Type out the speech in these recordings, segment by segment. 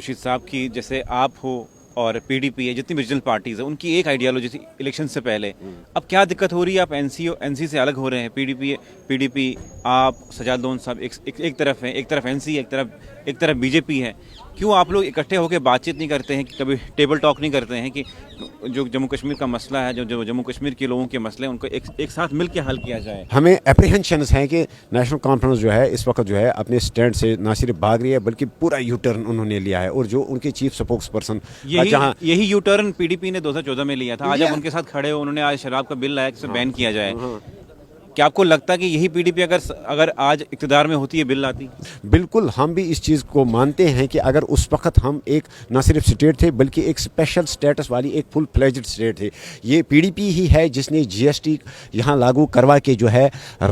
خورشید صاحب کی جیسے آپ ہو اور پی ڈی پی ہے، جتنی بھی ریجنل پارٹیز ہیں ان کی ایک آئیڈیالوجی تھی الیکشن سے پہلے. اب کیا دقت ہو رہی ہے؟ آپ این سی سے الگ ہو رہے ہیں. پی ڈی پی آپ سجاد لون صاحب ایک طرف ہیں، ایک طرف این سی ہے، ایک طرف بی جے پی ہے. کیوں آپ لوگ اکٹھے ہو کے بات چیت نہیں کرتے ہیں کہ کبھی ٹیبل ٹاک نہیں کرتے ہیں کہ جو جموں کشمیر کا مسئلہ ہے، جو جموں کشمیر کے لوگوں کے مسئلے ہیں ان کو ایک ساتھ مل کے حل کیا جائے؟ ہمیں اپریہنشنز ہیں کہ نیشنل کانفرنس جو ہے اس وقت جو ہے اپنے سٹینڈ سے نہ صرف بھاگ رہی ہے بلکہ پورا یو ٹرن انہوں نے لیا ہے. اور جو ان کے چیف سپوکس پرسن یہی you turn P D P نے 2014 میں لیا تھا. آج آپ ان کے ساتھ کھڑے ہو، انہوں نے آج شراب کا بل لایا کہ اسے بین کیا جائے. کیا آپ کو لگتا ہے کہ یہی پی ڈی پی اگر آج اقتدار میں ہوتی ہے بل لاتی؟ بالکل، ہم بھی اس چیز کو مانتے ہیں کہ اگر اس وقت ہم ایک نہ صرف اسٹیٹ تھے بلکہ ایک اسپیشل اسٹیٹس والی ایک فل فلیجڈ اسٹیٹ تھی. یہ پی ڈی پی ہی ہے جس نے جی ایس ٹی یہاں لاگو کروا کے جو ہے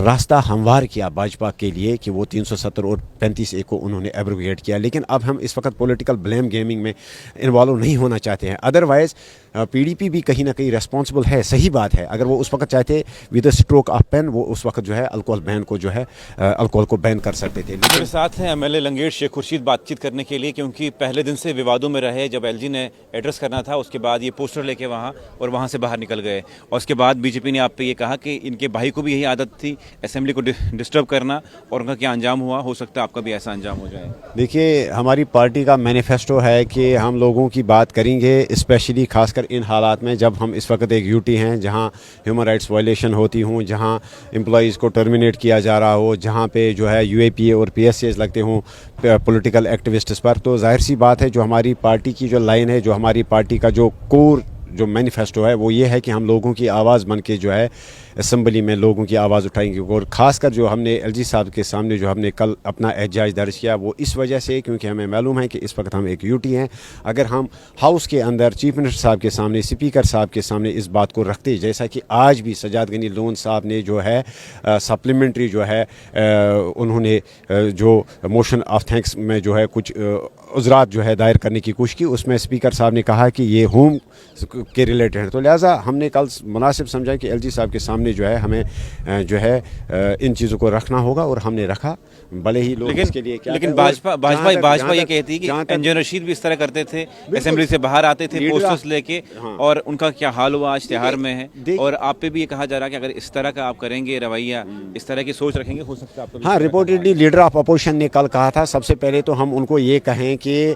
راستہ ہموار کیا بھاجپا کے لیے کہ وہ 370 اور 35A کو انہوں نے ایبروگیٹ کیا. لیکن اب ہم اس وقت پولیٹیکل بلیم گیمنگ میں انوالو نہیں ہونا چاہتے ہیں. ادروائز پی ڈی پی بھی کہیں نہ کہیں ریسپانسبل ہے. صحیح بات ہے، اگر وہ اس وقت چاہتے with a stroke of pen وہ اس وقت جو ہے الکوہل بین کو جو ہے الکوہل کو بین کر سکتے تھے. میرے ساتھ ہیں ایم ایل اے لنگیٹ شیخ خورشید بات چیت کرنے کے لیے، کیونکہ پہلے دن سے ووادوں میں رہے. جب ایل جی نے ایڈریس کرنا تھا اس کے بعد یہ پوسٹر لے کے وہاں سے باہر نکل گئے. اور اس کے بعد بی جے پی نے آپ پہ یہ کہا کہ ان کے بھائی کو بھی یہی عادت تھی اسمبلی کو ڈسٹرب کرنا، اور ان کا کیا انجام ہوا، ہو سکتا ہے آپ کا بھی ایسا انجام ہو جائے. دیکھیے، ہماری پارٹی کا مینیفیسٹو ہے کہ ہم لوگوں کی بات کریں گے، اسپیشلی خاص کر ان حالات میں جب ہم اس وقت ایک یوٹی ہیں جہاں ہیومن رائٹس وائلیشن ہوتی ہوں، جہاں امپلائیز کو ٹرمینیٹ کیا جا رہا ہو، جہاں پہ جو ہے یو اے پی اے اور پی ایس ایز لگتے ہوں پولیٹیکل ایکٹیوسٹس پر. تو ظاہر سی بات ہے جو ہماری پارٹی کی جو لائن ہے، جو ہماری پارٹی کا جو کور جو مینیفیسٹو ہے وہ یہ ہے کہ ہم لوگوں کی آواز بن کے جو ہے اسمبلی میں لوگوں کی آواز اٹھائیں گے. اور خاص کر جو ہم نے ایل جی صاحب کے سامنے جو ہم نے کل اپنا احتجاج درج کیا وہ اس وجہ سے کیونکہ ہمیں معلوم ہے کہ اس وقت ہم ایک یوٹی ہیں. اگر ہم ہاؤس کے اندر چیف منسٹر صاحب کے سامنے، اسپیکر صاحب کے سامنے اس بات کو رکھتے، جیسا کہ آج بھی سجاد غنی لون صاحب نے جو ہے سپلیمنٹری جو ہے انہوں نے جو موشن آف تھینکس میں جو ہے کچھ عذرات جو ہے دائر کرنے کی کوشش کی، اس میں اسپیکر صاحب نے کہا کہ یہ ہوم کے ریلیٹڈ ہے. تو لہٰذا ہم نے کل مناسب سمجھا کہ ایل جی صاحب کے سامنے جو ہے ہمیں جو ہے ان چیزوں کو رکھنا ہوگا، اور ہم نے رکھا. بھلے ہی لوگ اس کے لیے کیا، لیکن بھاجپا یہ کہتی کہ انجن رشید بھی اس طرح کرتے تھے، اسمبلی سے باہر آتے تھے پوسٹرز لے کے، اور ان کا کیا حال ہوا آج تہار میں ہے. اور آپ پہ بھی یہ کہا جا رہا ہے کہ اگر اس طرح کا آپ کریں گے رویہ، اس طرح کی سوچ رکھیں گے، ہو سکتا ہے آپ کو. ہاں، رپورٹڈلی لیڈر آف اپوزیشن نے کل کہا تھا سب سے پہلے تو ہم ان کو یہ کہیں کہ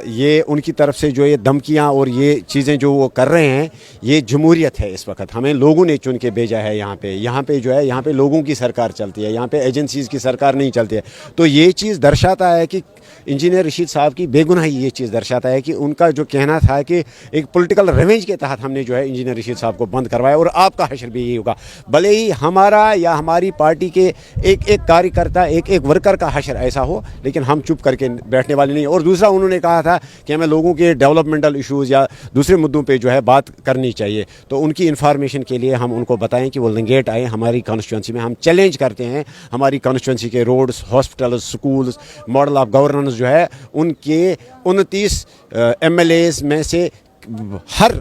یہ ان کی طرف سے جو یہ دھمکیاں اور یہ چیزیں جو وہ کر رہے ہیں یہ جمہوریت ہے. اس وقت ہمیں لوگوں نے چن کے بھیجا ہے یہاں پہ جو ہے یہاں پہ لوگوں کی سرکار چلتی ہے، یہاں پہ ایجنسیز کی سرکار نہیں چلتی ہے. تو یہ چیز درشاتا ہے کہ انجینئر رشید صاحب کی بے گناہی یہ چیز درشاتا ہے کہ ان کا جو کہنا تھا کہ ایک پولیٹیکل ریونج کے تحت ہم نے جو ہے انجینئر رشید صاحب کو بند کروایا، اور آپ کا حشر بھی یہی ہوگا. بھلے ہی ہمارا یا ہماری پارٹی کے ایک کاریہ کرتا ایک ورکر کا حشر ایسا ہو، لیکن ہم چپ کر کے بیٹھنے والے نہیں. اور دوسرا انہوں نے کہا تھا کہ ہمیں لوگوں کے ڈیولپمنٹل ایشوز یا دوسرے مدعوں پہ جو ہے بات کرنی چاہیے. تو ان کی انفارمیشن کے لیے ہم ان کو بتائیں کہ وہ لنگیٹ آئے ہماری کانسٹیچوئنسی میں. ہم چیلنج کرتے ہیں ہماری کانسٹیچوئنسی کے roads, hospitals, schools, model of governance جو ہے ان کے 29 ایم ایل ایز میں سے ہر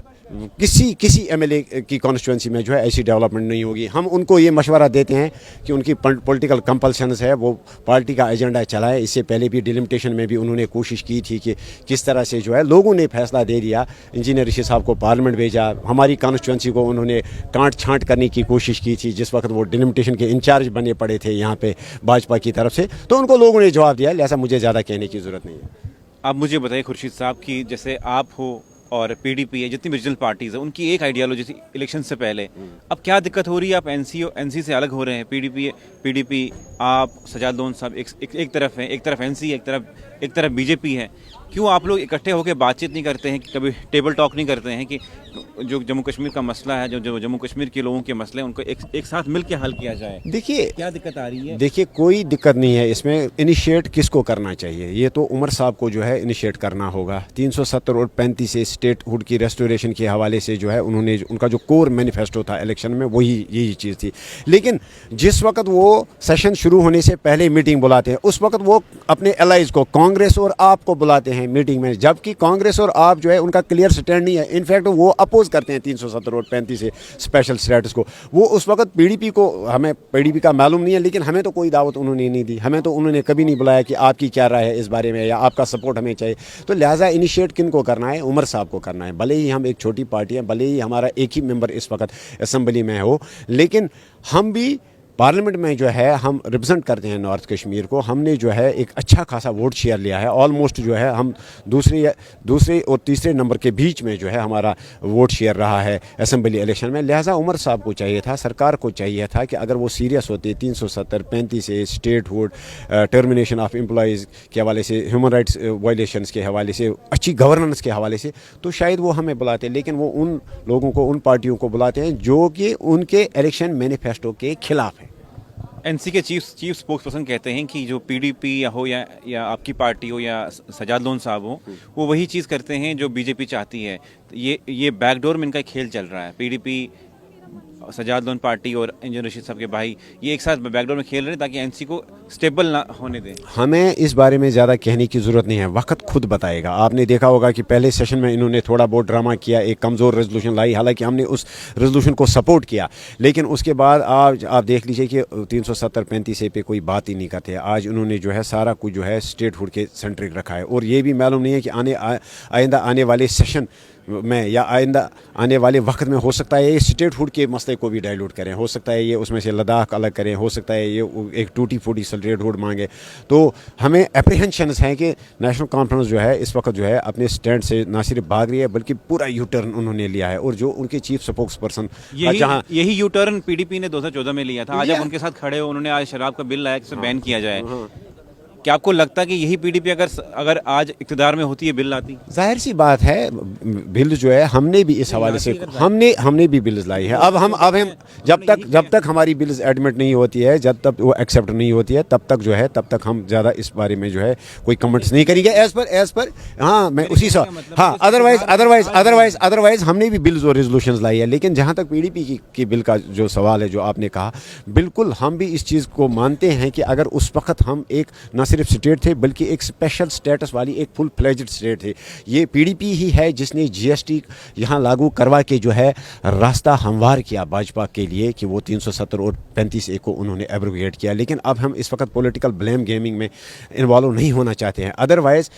کسی ایم ایل اے کی کانسٹیچوئنسی میں جو ہے ایسی ڈیولپمنٹ نہیں ہوگی. ہم ان کو یہ مشورہ دیتے ہیں کہ ان کی پولیٹیکل کمپلشنز ہے وہ پارٹی کا ایجنڈا چلائے. اس سے پہلے بھی ڈیلیمیٹیشن میں بھی انہوں نے کوشش کی تھی کہ کس طرح سے جو ہے لوگوں نے فیصلہ دے دیا، انجینئر رشید صاحب کو پارلیمنٹ بھیجا، ہماری کانسٹیچوئنسی کو انہوں نے کانٹ چھانٹ کرنے کی کوشش کی تھی جس وقت وہ ڈیلیمیٹیشن کے انچارج بنے پڑے تھے یہاں پہ بھاجپا کی طرف سے. تو ان کو لوگوں نے جواب دیا، لہٰذا مجھے زیادہ کہنے کی ضرورت نہیں ہے. آپ مجھے بتائیے خورشید صاحب کی جیسے آپ ہو اور پی ڈی پی ہے، جتنی بھی ریجنل پارٹیز ہیں ان کی ایک آئیڈیالوجی تھی الیکشن سے پہلے. اب کیا دقت ہو رہی ہے؟ آپ این سی سے الگ ہو رہے ہیں. پی ڈی پی آپ سجاد لون صاحب ایک طرف ہیں، ایک طرف این سی ہے، ایک طرف بی جے پی ہے. کیوں آپ لوگ اکٹھے ہو کے بات چیت نہیں کرتے ہیں کہ کبھی ٹیبل ٹاک نہیں کرتے ہیں کہ جو جموں کشمیر کا مسئلہ ہے، جو جموں کشمیر کے لوگوں کے مسئلے ہیں ان کو ایک ساتھ مل کے حل کیا جائے؟ دیکھیے کیا دقت آ رہی ہے؟ دیکھیے، کوئی دقت نہیں ہے اس میں. انیشیٹ کس کو کرنا چاہیے؟ یہ تو عمر صاحب کو جو ہے انیشیٹ کرنا ہوگا. 370 اور 35 سے اسٹیٹ ہوڈ کی ریسٹوریشن کے حوالے سے جو ہے انہوں نے ان کا جو کور مینیفیسٹو تھا الیکشن میں وہی یہی چیز تھی. لیکن جس وقت وہ سیشن شروع ہونے سے پہلے میٹنگ بلاتے ہیں اس وقت وہ اپنے الائز کو کانگریس اور آپ کو بلاتے ہیں ہیں میٹنگ میں, جبکہ کانگریس اور آپ جو ہے ان کا کلیئر سٹینڈ نہیں ہے. انفیکٹ وہ اپوز کرتے ہیں 370 اور 35 سے اسپیشل اسٹیٹس کو. وہ اس وقت پی ڈی پی کو, ہمیں پی ڈی پی کا معلوم نہیں ہے, لیکن ہمیں تو کوئی دعوت انہوں نے نہیں دی, ہمیں تو انہوں نے کبھی نہیں بلایا کہ آپ کی کیا رائے ہے اس بارے میں یا آپ کا سپورٹ ہمیں چاہیے. تو لہٰذا انیشیٹ کن کو کرنا ہے؟ عمر صاحب کو کرنا ہے. بھلے ہی ہم ایک چھوٹی پارٹی ہیں, بھلے ہی ہمارا ایک ہی ممبر اس وقت اسمبلی میں ہو, لیکن ہم بھی پارلیمنٹ میں جو ہے ہم ریپرزینٹ کرتے ہیں نارتھ کشمیر کو. ہم نے جو ہے ایک اچھا خاصا ووٹ شیئر لیا ہے, آلموسٹ جو ہے ہم دوسرے اور تیسرے نمبر کے بیچ میں جو ہے ہمارا ووٹ شیئر رہا ہے اسمبلی الیکشن میں. لہٰذا عمر صاحب کو چاہیے تھا, سرکار کو چاہیے تھا کہ اگر وہ سیریس ہوتے 370 35 سے statehood, termination of employees کے حوالے سے, ہیومن رائٹس وائلیشنس کے حوالے سے, اچھی گورننس کے حوالے سے, تو شاید وہ ہمیں بلاتے. لیکن وہ ان لوگوں کو, ان پارٹیوں کو بلاتے ہیں جو کہ ان کے الیکشن مینیفیسٹو کے خلاف ہیں. این سی کے چیف اسپوکس پرسن کہتے ہیں کہ جو پی ڈی پی ہو یا آپ کی پارٹی ہو یا سجاد لون صاحب ہو, وہ وہی چیز کرتے ہیں جو بی جے پی چاہتی ہے. یہ بیک ڈور میں ان کا کھیل چل رہا ہے. P D P, Sajjad loan party اور انجینئر رشید صاحب کے بھائی یہ ایک ساتھ بیک ڈور میں کھیل رہے ہیں تاکہ این سی کو اسٹیبل نہ ہونے دیں. ہمیں اس بارے میں زیادہ کہنے کی ضرورت نہیں ہے, وقت خود بتائے گا. آپ نے دیکھا ہوگا کہ پہلے سیشن میں انہوں نے تھوڑا بہت ڈرامہ کیا, ایک کمزور ریزولوشن لائی, حالانکہ ہم نے اس ریزولوشن کو سپورٹ کیا, لیکن اس کے بعد آپ دیکھ لیجئے کہ 370 35 پہ کوئی بات ہی نہیں کرتے. آج انہوں نے جو ہے سارا کچھ جو ہے اسٹیٹ ہوڈ کے سینٹرک رکھا ہے, اور یہ بھی معلوم نہیں ہے کہ آئندہ آنے والے سیشن میں یا آئندہ آنے والے وقت میں ہو سکتا ہے یہ اسٹیٹ ہوڈ کے مسئلے کو بھی ڈائلوٹ کریں, ہو سکتا ہے یہ اس میں سے لداخ الگ کریں, ہو سکتا ہے یہ ایک ٹوٹی پھوٹی اسٹیٹ ہوڈ مانگے. تو ہمیں اپریہنشنز ہیں کہ نیشنل کانفرنس جو ہے اس وقت جو ہے اپنے اسٹینڈ سے نہ صرف بھاگ رہی ہے بلکہ پورا یو ٹرن انہوں نے لیا ہے. اور جو ان کے چیف سپوکس پرسن, یہی you turn P D P نے 2014 میں لیا تھا. آج آپ ان کے ساتھ کھڑے ہو, انہوں نے آج شراب کا بل لایا کہ بین کیا جائے. کیا آپ کو لگتا ہے کہ یہی پی ڈی پی اگر آج اقتدار میں ہوتی ہے بل لاتی؟ ظاہر سی بات ہے, بل جو ہے ہم نے بھی اس حوالے سے ہم نے بھی بلز لائی ہے. اب ہم جب تک ہماری بلز ایڈمٹ نہیں ہوتی ہے, جب تک وہ ایکسیپٹ نہیں ہوتی ہے, تب تک ہم زیادہ اس بارے میں جو ہے کوئی کمنٹس نہیں کریں گے ایز پر ہاں میں اسی سے ہاں ادروائز ہم نے بھی بلز اور ریزولوشنز لائی ہے. لیکن جہاں تک پی ڈی پی کی بل کا جو سوال ہے جو آپ نے کہا, بالکل ہم بھی اس چیز کو مانتے ہیں کہ اگر اس وقت ہم ایک نہ صرف اسٹیٹ تھے بلکہ ایک اسپیشل اسٹیٹس والی ایک فل فلیجڈ اسٹیٹ تھے. یہ پی ڈی پی ہی ہے جس نے جی ایس ٹی یہاں لاگو کروا کے جو ہے راستہ ہموار کیا بھاجپا کے لیے کہ وہ 370 اور 35A کو انہوں نے ایبروگیٹ کیا. لیکن اب ہم اس وقت پولیٹیکل بلیم گیمنگ میں انوالو نہیں ہونا چاہتے ہیں. ادروائز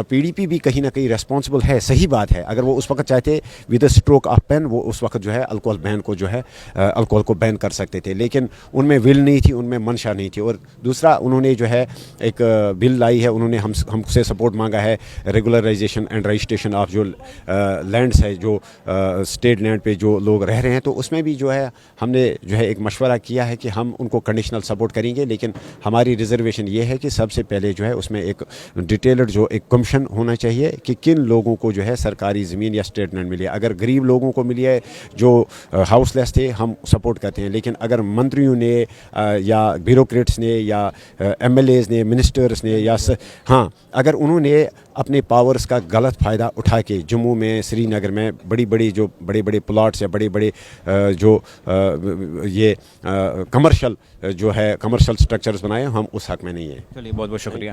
پی ڈی پی بھی کہیں نہ کہیں ریسپانسبل ہے, صحیح بات ہے. اگر وہ اس وقت چاہتے with a stroke of pen وہ اس وقت جو ہے الکوہل بین کو جو ہے الکوہل کو بین کر سکتے تھے, لیکن ان میں ول نہیں تھی, ان میں منشا نہیں تھی. اور دوسرا انہوں نے جو ہے ایک بل لائی ہے, انہوں نے ہم سے سپورٹ مانگا ہے ریگولرائزیشن اینڈ رجسٹریشن آف جو لینڈس ہے, جو اسٹیٹ لینڈ پہ جو لوگ رہ رہے ہیں. تو اس میں بھی جو ہے ہم نے جو ہے ایک مشورہ کیا ہے کہ ہم ان کو کنڈیشنل سپورٹ کریں گے, لیکن ہماری ریزرویشن یہ ہے کہ سب سے پہلے جو ہے اس میں ایک ڈیٹیلڈ جو ایک کمیشن ہونا چاہیے کہ کن لوگوں کو جو ہے سرکاری زمین یا اسٹیٹ لینڈ ملی ہے. اگر غریب لوگوں کو ملی ہے جو ہاؤس لیس تھے ہم سپورٹ کرتے ہیں, لیکن اگر منتریوں نے یا بیوروکریٹس نے یا ایم ایل ایز نے, منسٹرس نے, یا ہاں اگر انہوں نے اپنے پاورز کا غلط فائدہ اٹھا کے جموں میں, سری نگر میں بڑے بڑے پلاٹس یا بڑے جو یہ کمرشل جو ہے کمرشل سٹرکچرز بنائے, ہم اس حق میں نہیں ہیں. چلیے, بہت بہت شکریہ.